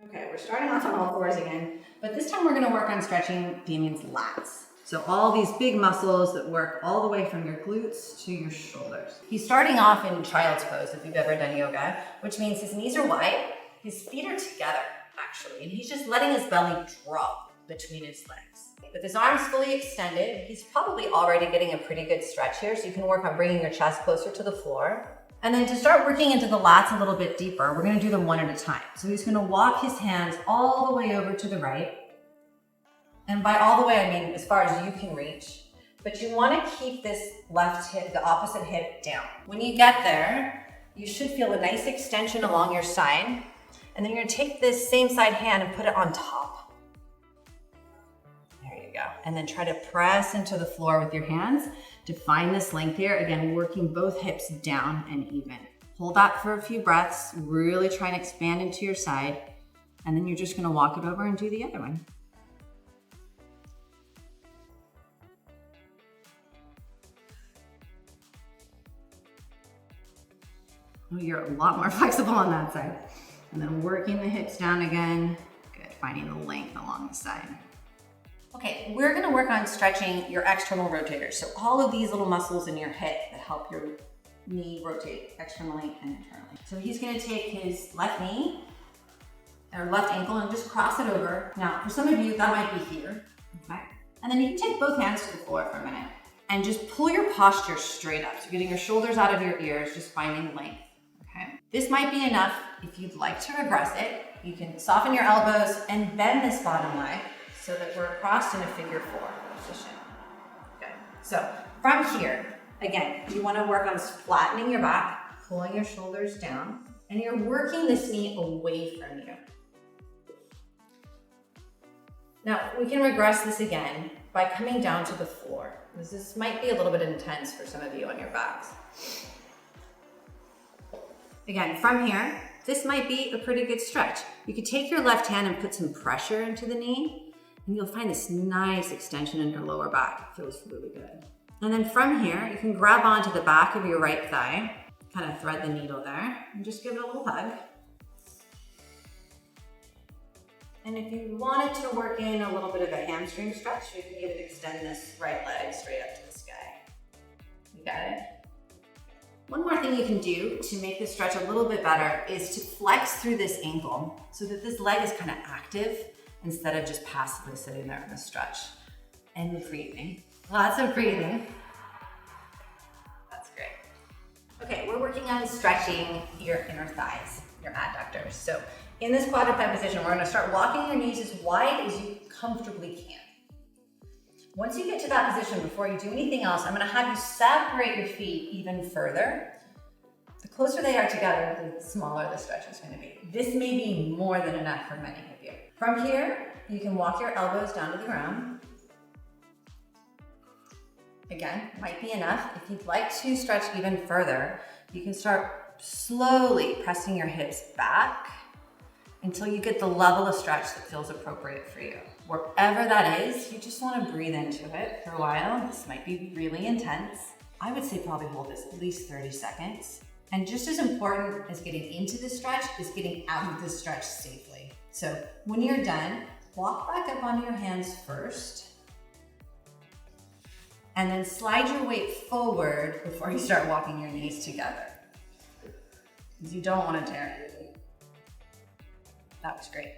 Okay, we're starting off on all fours again, but this time we're gonna work on stretching Damien's lats. So all these big muscles that work all the way from your glutes to your shoulders. He's starting off in child's pose, if you've ever done yoga, which means his knees are wide, his feet are together, actually, and he's just letting his belly drop between his legs. With his arms fully extended, he's probably already getting a pretty good stretch here, so you can work on bringing your chest closer to the floor. And then to start working into the lats a little bit deeper, we're gonna do them one at a time. So he's gonna walk his hands all the way over to the right. And by all the way, I mean as far as you can reach. But you wanna keep this left hip, the opposite hip down. When you get there, you should feel a nice extension along your side. And then you're gonna take this same side hand and put it on top. There you go. And then try to press into the floor with your hands to find this length here. Again, working both hips down and even. Hold that for a few breaths, really try and expand into your side. And then you're just gonna walk it over and do the other one. Oh, you're a lot more flexible on that side. And then working the hips down again. Good, finding the length along the side. Okay, we're gonna work on stretching your external rotators. So all of these little muscles in your hip that help your knee rotate externally and internally. So he's gonna take his left knee or left ankle and just cross it over. Now, for some of you, that might be here, okay? And then you can take both hands to the floor for a minute and just pull your posture straight up. So getting your shoulders out of your ears, just finding length, okay? This might be enough. If you'd like to regress it, you can soften your elbows and bend this bottom leg so that we're crossed in a figure four position. Good. So from here, again, you want to work on flattening your back, pulling your shoulders down, and you're working this knee away from you. Now, we can regress this again by coming down to the floor. This might be a little bit intense for some of you on your backs. Again, from here, this might be a pretty good stretch. You could take your left hand and put some pressure into the knee, and you'll find this nice extension in your lower back. It feels really good. And then from here, you can grab onto the back of your right thigh, kind of thread the needle there, and just give it a little hug. And if you wanted to work in a little bit of a hamstring stretch, you can even extend this right leg straight up to the sky. You got it? One more thing you can do to make this stretch a little bit better is to flex through this ankle so that this leg is kind of active instead of just passively sitting there in the stretch. And breathing. Lots of breathing. That's great. Okay, we're working on stretching your inner thighs, your adductors. So in this quadruped position, we're gonna start walking your knees as wide as you comfortably can. Once you get to that position, before you do anything else, I'm gonna have you separate your feet even further. The closer they are together, the smaller the stretch is gonna be. This may be more than enough for many of you. From here, you can walk your elbows down to the ground. Again, might be enough. If you'd like to stretch even further, you can start slowly pressing your hips back until you get the level of stretch that feels appropriate for you. Wherever that is, you just want to breathe into it for a while. This might be really intense. I would say probably hold this at least 30 seconds. And just as important as getting into the stretch is getting out of the stretch safely. So when you're done, walk back up onto your hands first, and then slide your weight forward before you start walking your knees together, because you don't want to tear anything. That was great.